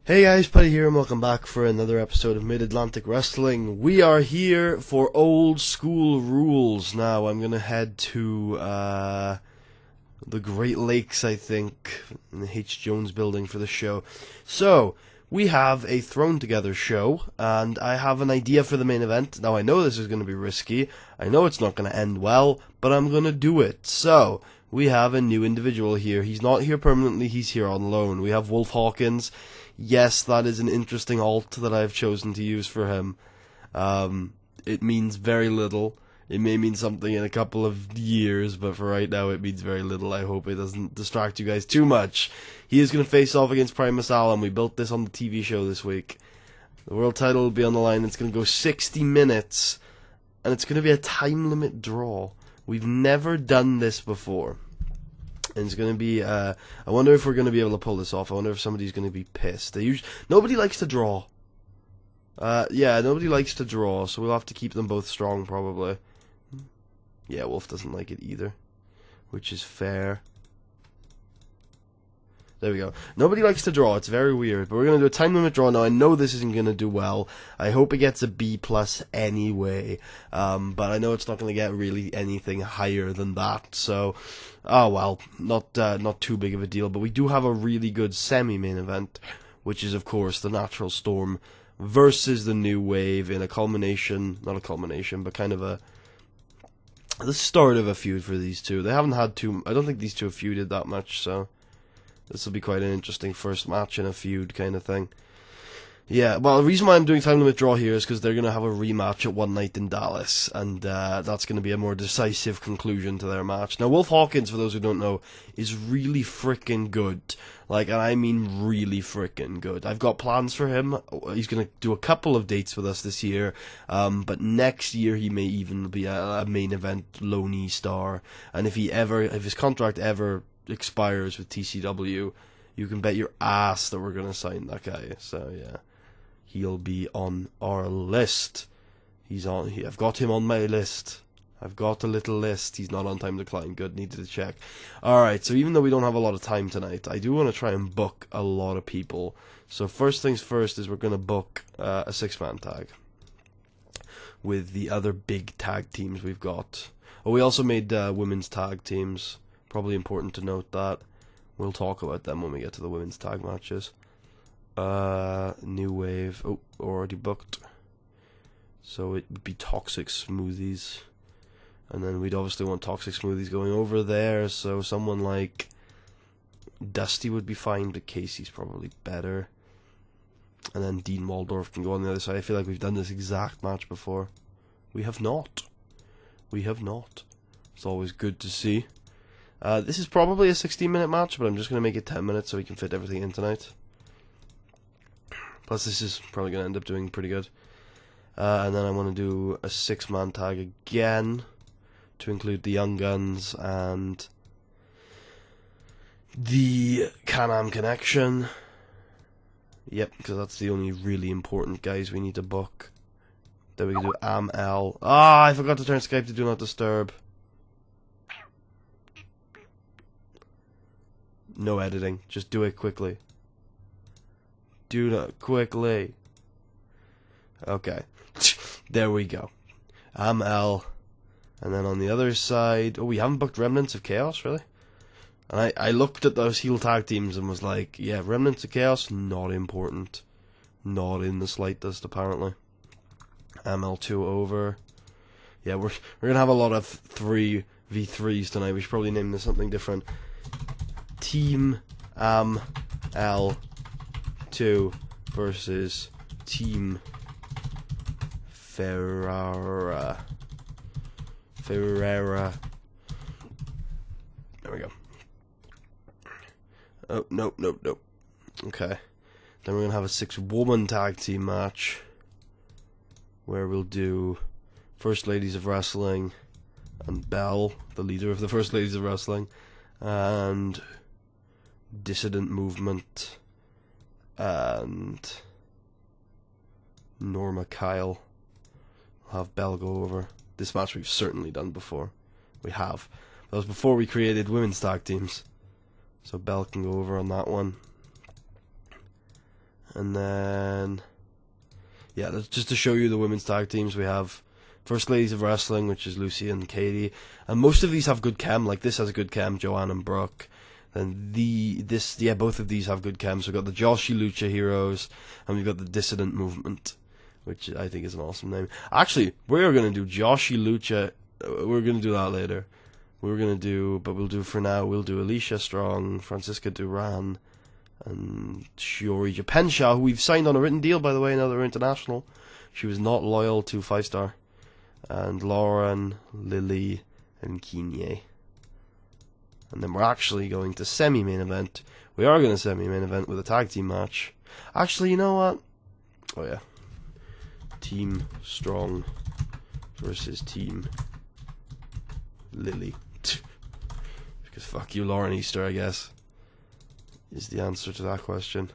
Hey guys, Paddy here and welcome back for another episode of Mid-Atlantic Wrestling. We are here for old school rules. Now I'm gonna head to the Great Lakes, I think, in the H. Jones building for the show. So, we have a thrown together show, and I have an idea for the main event. Now I know this is gonna be risky, I know it's not gonna end well, but I'm gonna do it. So, we have a new individual here. He's not here permanently, he's here on loan. We have Wolf Hawkins. Yes, that is an interesting alt that I've chosen to use for him. It means very little. It may mean something in a couple of years, but for right now it means very little. I hope it doesn't distract you guys too much. He is going to face off against Primus Allen. We built this on the TV show this week. The world title will be on the line. It's going to go 60 minutes, and it's going to be a time limit draw. We've never done this before. And it's going to be, I wonder if we're going to be able to pull this off. I wonder if somebody's going to be pissed. Nobody likes to draw. Yeah, nobody likes to draw, so we'll have to keep them both strong, probably. Yeah, Wolf doesn't like it either, which is fair. There we go. Nobody likes to draw. It's very weird. But we're going to do a time limit draw now. I know this isn't going to do well. I hope it gets a B+ anyway. But I know it's not going to get really anything higher than that. So, oh well, not too big of a deal. But we do have a really good semi-main event, which is, of course, the Natural Storm versus the New Wave in a culmination, not a culmination, but kind of the start of a feud for these two. They haven't had I don't think these two have feuded that much, so this will be quite an interesting first match in a feud kind of thing. Yeah, well, the reason why I'm doing time limit draw here is because they're going to have a rematch at One Night in Dallas, and that's going to be a more decisive conclusion to their match. Now, Wolf Hawkins, for those who don't know, is really freaking good. Like, and I mean really freaking good. I've got plans for him. He's going to do a couple of dates with us this year, but next year he may even be a main event loney star, and if his contract ever expires with TCW, you can bet your ass that we're going to sign that guy. So yeah, he'll be on our list. I've got him on my list. I've got a little list. He's not on Time Decline. Good, needed to check. Alright, so even though we don't have a lot of time tonight, I do want to try and book a lot of people. So first things first is we're going to book a 6-man tag with the other big tag teams we've got. Oh, we also made women's tag teams. Probably important to note that. We'll talk about them when we get to the women's tag matches. New Wave. Oh, already booked. So it would be Toxic Smoothies. And then we'd obviously want Toxic Smoothies going over there. So someone like Dusty would be fine, but Casey's probably better. And then Dean Waldorf can go on the other side. I feel like we've done this exact match before. We have not. We have not. It's always good to see. This is probably a 16-minute match, but I'm just going to make it 10 minutes so we can fit everything in tonight. Plus, this is probably going to end up doing pretty good. And then I want to do a 6-man tag again to include the Young Guns and the Can-Am Connection. Yep, because that's the only really important guys we need to book. Then we can do Am-L. Ah, I forgot to turn Skype to Do Not Disturb. No editing. Just do it quickly. Do it quickly. Okay. There we go. Am-L. And then on the other side... Oh, we haven't booked Remnants of Chaos, really? And I looked at those heel tag teams and was like, yeah, Remnants of Chaos, not important. Not in the slightest, apparently. Am-L2 over. Yeah, we're going to have a lot of 3v3s tonight. We should probably name this something different. Team Am-L2 versus Team Ferrara. There we go. Oh, nope. Okay. Then we're going to have a 6-woman tag team match where we'll do First Ladies of Wrestling and Belle, the leader of the First Ladies of Wrestling, and Dissident Movement and Norma Kyle. We'll have Belle go over. This match we've certainly done before. We have. That was before we created women's tag teams. So Belle can go over on that one. And then, yeah, just to show you the women's tag teams, we have First Ladies of Wrestling, which is Lucy and Katie. And most of these have good chem. Like, this has a good chem, Joanne and Brooke. And both of these have good chem. So we've got the Joshi Lucha Heroes, and we've got the Dissident Movement, which I think is an awesome name. Actually, we're going to do Joshi Lucha. We're going to do that later. But we'll do for now, we'll do Alicia Strong, Francisca Duran, and Shiori Japensha, who we've signed on a written deal, by the way, now that we're international. She was not loyal to 5-star. And Lauren, Lily, and Kinye. And then we're actually going to semi-main event. We are going to semi-main event with a tag team match. Actually, you know what? Oh yeah. Team Strong versus Team Lily. Because fuck you, Lauren Easter, I guess, is the answer to that question.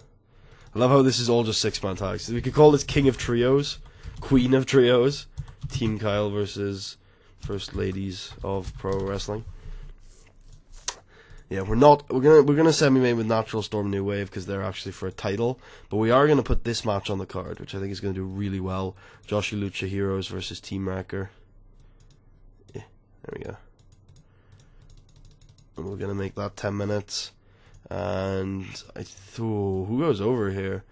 I love how this is all just 6-man tags. We could call this King of Trios, Queen of Trios, Team Kyle versus First Ladies of Pro Wrestling. Yeah, we're gonna semi-main with Natural Storm New Wave because they're actually for a title, but we are gonna put this match on the card, which I think is gonna do really well. Joshi Lucha Heroes versus Team Wrecker. Yeah, there we go. And we're gonna make that 10 minutes. And who goes over here?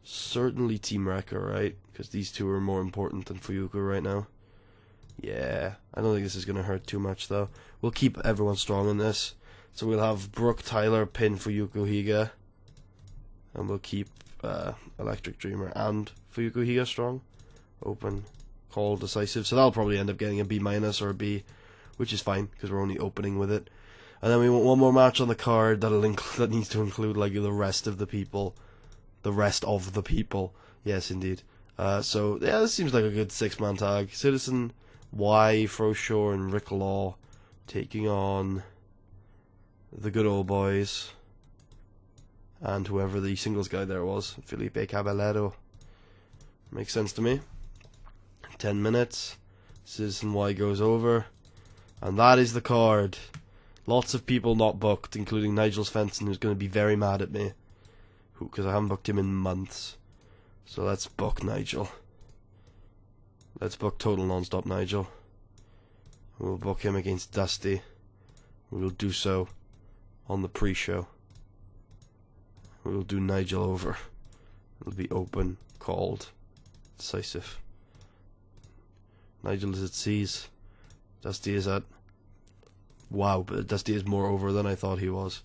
Certainly Team Wrecker, right? Because these two are more important than Fuyuko right now. Yeah, I don't think this is gonna hurt too much though. We'll keep everyone strong in this. So we'll have Brooke Tyler pin Fuyuko Higa, and we'll keep Electric Dreamer and Fuyuko Higa strong. Open, call, decisive. So that'll probably end up getting a B- or a B, which is fine because we're only opening with it. And then we want one more match on the card that needs to include like the rest of the people. The rest of the people. Yes, indeed. So yeah, this seems like a good 6-man tag. Citizen Y, Froshore, and Rick Law taking on the good old boys and whoever the singles guy there was, Felipe Caballero. Makes sense to me. 10 minutes. Citizen Y goes over, and that is the card. Lots of people not booked, including Nigel Svensson, who's going to be very mad at me because I haven't booked him in months. So let's book Nigel. Let's book Total Nonstop Nigel. We'll book him against Dusty. We will do so on the pre-show. We will do Nigel over. It'll be open, called, decisive. Nigel is at C's. Dusty is at... Wow, but Dusty is more over than I thought he was.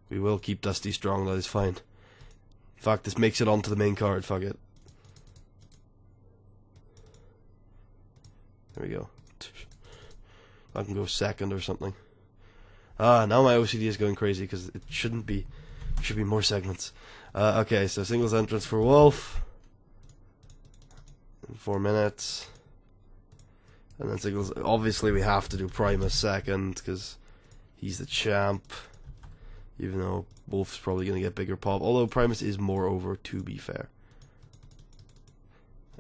We will keep Dusty strong, that is fine. In fact, this makes it onto the main card, fuck it. There we go. I can go second or something. Now my OCD is going crazy because it shouldn't be. There should be more segments. Okay, so singles entrance for Wolf. In 4 minutes. And then singles. Obviously, we have to do Primus second because he's the champ. Even though Wolf's probably going to get bigger pop. Although Primus is more over, to be fair.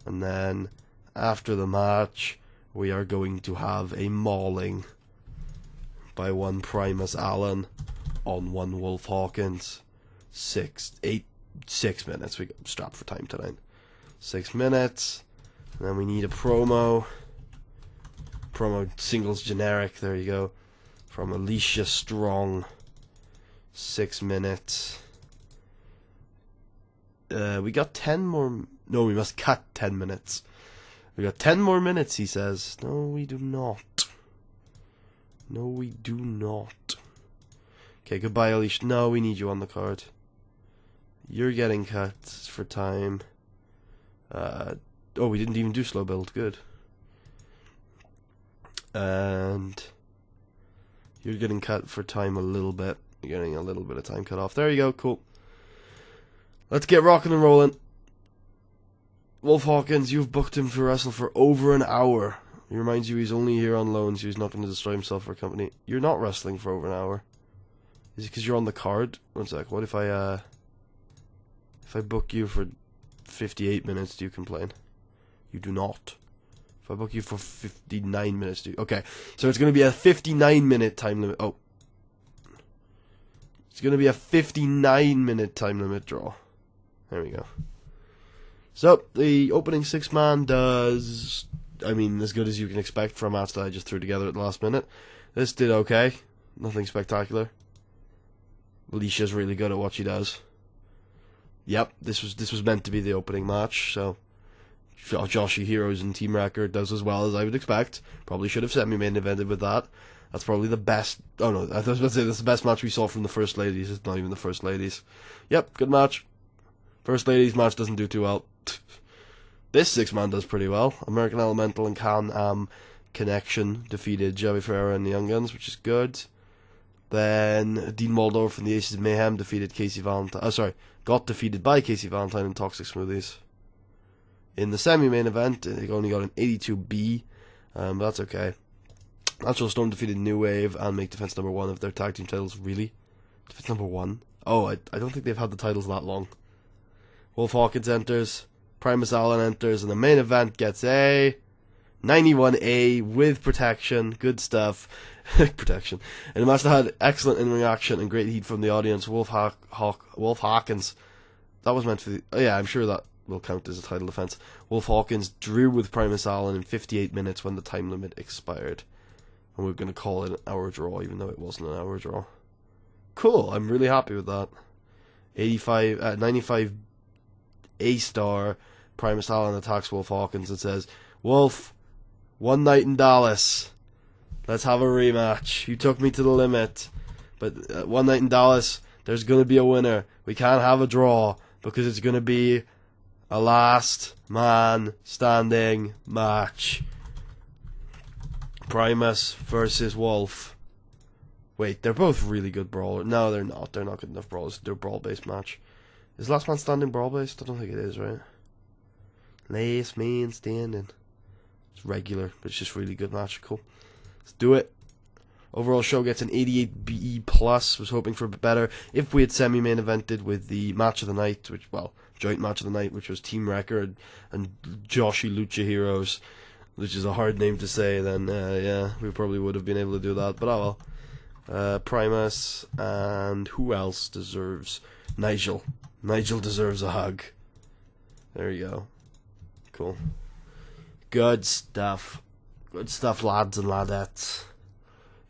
And then after the match, we are going to have a mauling by one Primus Allen on one Wolf Hawkins. 6 minutes. We got strapped for time tonight. 6 minutes. And then we need a promo. Promo singles generic. There you go. From Alicia Strong. 6 minutes. We got 10 more. No, we must cut 10 minutes. We got 10 more minutes, he says. No, we do not. No, we do not. Okay, goodbye, Alicia. No, we need you on the card. You're getting cut for time. Oh, we didn't even do slow build. Good. And you're getting cut for time a little bit. You're getting a little bit of time cut off. There you go. Cool. Let's get rocking and rolling. Wolf Hawkins, you've booked him to wrestle for over an hour. He reminds you he's only here on loan, so he's not going to destroy himself for a company. You're not wrestling for over an hour. Is it because you're on the card? One sec. What if I book you for 58 minutes, do you complain? You do not. If I book you for 59 minutes, do you... Okay, so it's going to be a 59-minute time limit. Oh. It's going to be a 59-minute time limit draw. There we go. So, the opening 6-man does, I mean, as good as you can expect for a match that I just threw together at the last minute. This did okay. Nothing spectacular. Alicia's really good at what she does. Yep, this was meant to be the opening match, so Joshi Heroes and Team Record does as well as I would expect. Probably should have semi-main evented with that. That's probably the best. Oh no, I was about to say that's the best match we saw from the First Ladies. It's not even the First Ladies. Yep, good match. First Ladies match doesn't do too well. This 6-man does pretty well. American Elemental and Can-Am Connection defeated Joey Ferreira and the Young Guns, which is good. Then Dean Waldorf and the Aces of Mayhem defeated Casey Valentine. Got defeated by Casey Valentine and Toxic Smoothies. In the semi-main event, they only got an 82B, but that's okay. Natural Storm defeated New Wave and make defense number 1 of their tag team titles. Really? Defense number 1? Oh, I don't think they've had the titles that long. Wolf Hawkins enters, Primus Allen enters, and the main event gets a 91A with protection. Good stuff. Protection. In a match that had excellent in-ring action and great heat from the audience, Wolf Hawkins, that was meant for the... Oh yeah, I'm sure that will count as a title defense. Wolf Hawkins drew with Primus Allen in 58 minutes when the time limit expired. And we're going to call it an hour draw, even though it wasn't an hour draw. Cool, I'm really happy with that. 95 A-star, Primus Allen attacks Wolf Hawkins and says, Wolf, one night in Dallas. Let's have a rematch. You took me to the limit. But one night in Dallas, there's going to be a winner. We can't have a draw, because it's going to be a last man standing match. Primus versus Wolf. Wait, they're both really good brawlers. No, they're not. They're not good enough brawlers to do a brawl-based match. Is last man standing brawl-based? I don't think it is, right? Last man standing. It's regular, but it's just really good match. Cool. Let's do it. Overall show gets an 88B+. Was hoping for a bit better. If we had semi-main evented with the match of the night, joint match of the night, which was Team Record and Joshi Lucha Heroes, which is a hard name to say, then yeah, we probably would have been able to do that, but oh well. Primus, and who else deserves? Nigel. Nigel deserves a hug. There you go. Cool. Good stuff. Good stuff, lads and ladettes.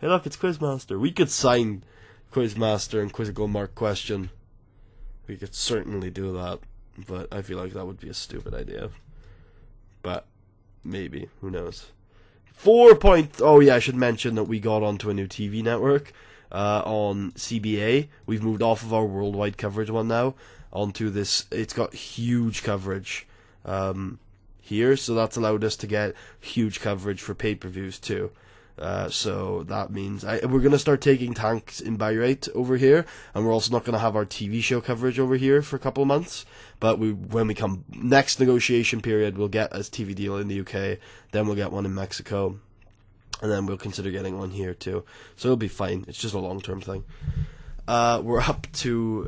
Hey look, it's Quizmaster. We could sign Quizmaster and Quizzical Mark Question. We could certainly do that, but I feel like that would be a stupid idea. But maybe, who knows. Oh yeah, I should mention that we got onto a new TV network on CBA. We've moved off of our worldwide coverage one now onto this. It's got huge coverage here, so that's allowed us to get huge coverage for pay-per-views too. So that means we're going to start taking tanks in buy rate over here, and we're also not going to have our TV show coverage over here for a couple of months. But when we come next negotiation period, we'll get a TV deal in the UK, then we'll get one in Mexico, and then we'll consider getting one here too. So it'll be fine. It's just a long-term thing. We're up to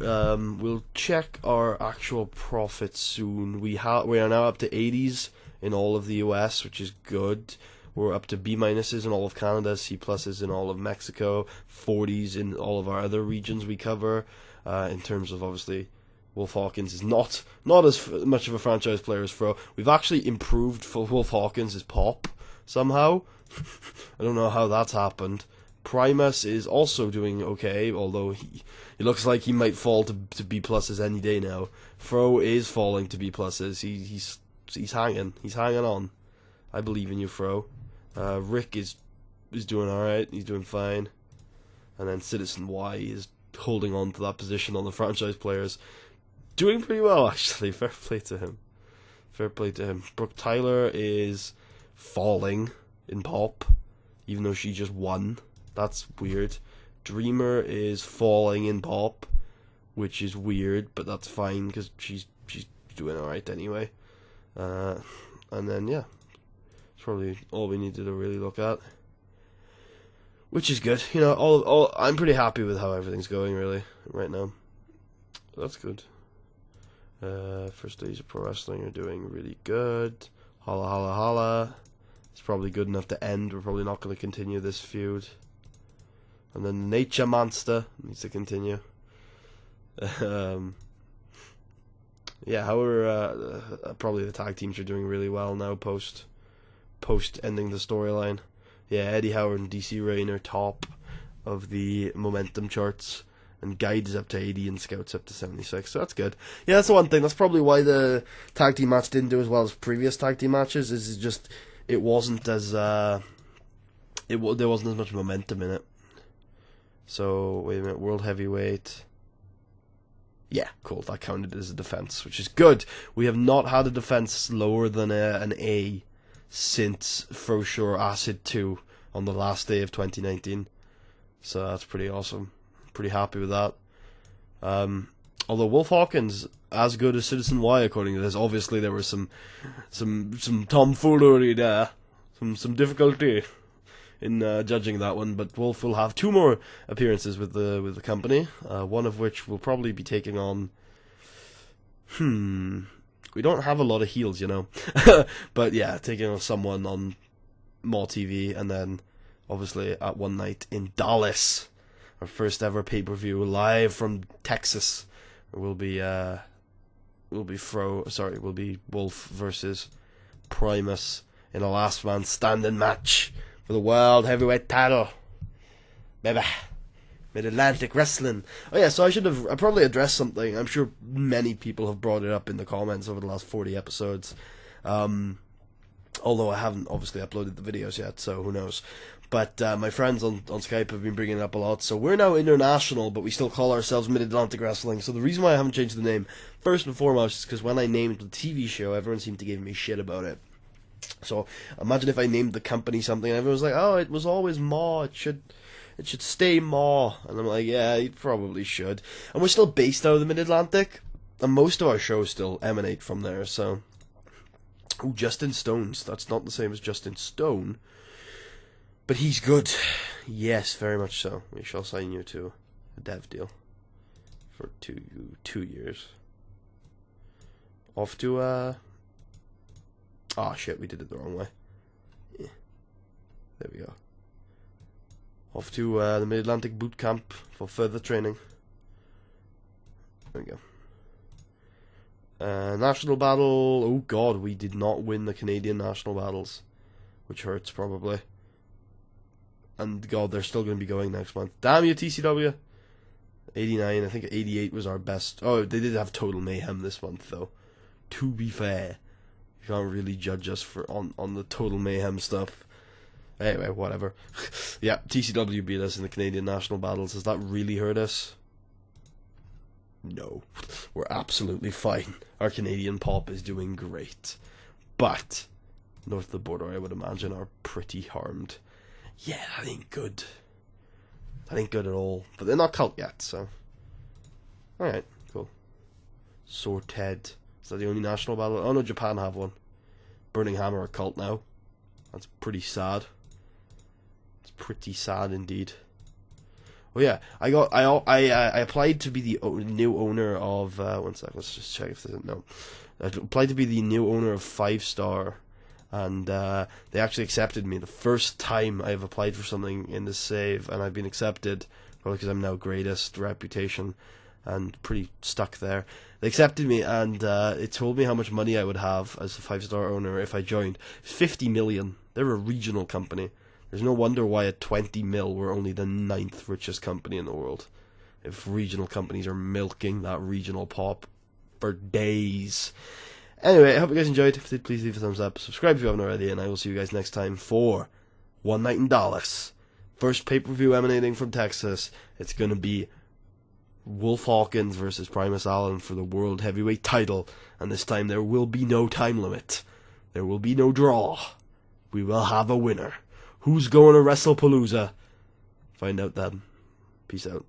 we'll check our actual profits soon. We are now up to 80s in all of the US, which is good. We're up to B- in all of Canada, C+ in all of Mexico, 40s in all of our other regions we cover. In terms of, obviously, Wolf Hawkins is not as much of a franchise player as Fro. We've actually improved for Wolf Hawkins' pop somehow. I don't know how that's happened. Primus is also doing okay, although he looks like he might fall to B+ any day now. Fro is falling to B+. He's hanging. He's hanging on. I believe in you, Fro. Rick is doing alright, he's doing fine. And then Citizen Y is holding on to that position on the franchise players. Doing pretty well, actually. Fair play to him. Fair play to him. Brooke Tyler is falling in pop, even though she just won. That's weird. Dreamer is falling in pop, which is weird, but that's fine, because she's doing alright anyway. And then, yeah. Probably all we needed to really look at, which is good. You know, I'm pretty happy with how everything's going really right now. That's good. First Days of Pro Wrestling are doing really good. Holla holla holla. It's probably good enough to end. We're probably not going to continue this feud. And then Nature Monster needs to continue. yeah, how are probably the tag teams are doing really well now post ending the storyline. Yeah, Eddie Howard and DC Rain are top of the momentum charts, and Guide is up to 80 and Scout's up to 76, so that's good. Yeah, that's the one thing. That's probably why the tag team match didn't do as well as previous tag team matches. Is just it wasn't as there wasn't as much momentum in it. So wait a minute, World Heavyweight. Yeah, cool. That counted as a defense, which is good. We have not had a defense lower than an A since For Sure Acid 2 on the last day of 2019. So that's pretty awesome. Pretty happy with that. Although Wolf Hawkins, as good as Citizen Y according to this, obviously there was some tomfoolery there, some difficulty in judging that one. But Wolf will have 2 more appearances with the company, one of which will probably be taking on. We don't have a lot of heels, you know, but yeah, taking on someone on Maw TV, and then obviously at One Night in Dallas, our first ever pay-per-view live from Texas, will be Wolf versus Primus in a last man standing match for the World Heavyweight title, baby. Mid-Atlantic Wrestling. Oh yeah, so I probably addressed something. I'm sure many people have brought it up in the comments over the last 40 episodes. Although I haven't obviously uploaded the videos yet, so who knows. But my friends on Skype have been bringing it up a lot. So we're now international, but we still call ourselves Mid-Atlantic Wrestling. So the reason why I haven't changed the name, first and foremost, is because when I named the TV show, everyone seemed to give me shit about it. So imagine if I named the company something and everyone was like, oh, it was always Maw, it should stay Maw. And I'm like, yeah, you probably should. And we're still based out of the Mid-Atlantic, and most of our shows still emanate from there, so. Ooh, Justin Stones. That's not the same as Justin Stone, but he's good. Yes, very much so. We shall sign you to a dev deal for two years. Off to, oh shit, we did it the wrong way. Yeah. There we go. Off to the Mid-Atlantic Boot Camp for further training. There we go. National Battle. Oh god, we did not win the Canadian National Battles, which hurts probably. And god, they're still going to be going next month. Damn you, TCW. 89, I think 88 was our best. Oh, they did have Total Mayhem this month though. To be fair, you can't really judge us for on the Total Mayhem stuff. Anyway, whatever. Yeah, TCW beat us in the Canadian National Battles. Does that really hurt us? No. We're absolutely fine. Our Canadian pop is doing great. But north of the border, I would imagine, are pretty harmed. Yeah, that ain't good. That ain't good at all. But they're not cult yet, so. Alright, cool. Sorted. Is that the only national battle? Oh no, Japan have one. Burning Hammer are cult now. That's pretty sad. It's pretty sad indeed. Oh yeah, I applied to be the new owner of one sec. Let's just check if there's no. I applied to be the new owner of 5 Star, and they actually accepted me the first time I've applied for something in the save, and I've been accepted probably because I'm now greatest reputation and pretty stuck there. They accepted me, and it told me how much money I would have as a 5 Star owner if I joined. 50 million. They're a regional company. There's no wonder why at 20 mil we're only the 9th richest company in the world. If regional companies are milking that regional pop for days. Anyway, I hope you guys enjoyed. If you did, please leave a thumbs up. Subscribe if you haven't already, and I will see you guys next time for One Night in Dallas. First pay-per-view emanating from Texas. It's going to be Wolf Hawkins versus Primus Allen for the World Heavyweight title. And this time there will be no time limit. There will be no draw. We will have a winner. Who's going to WrestlePalooza? Find out then. Peace out.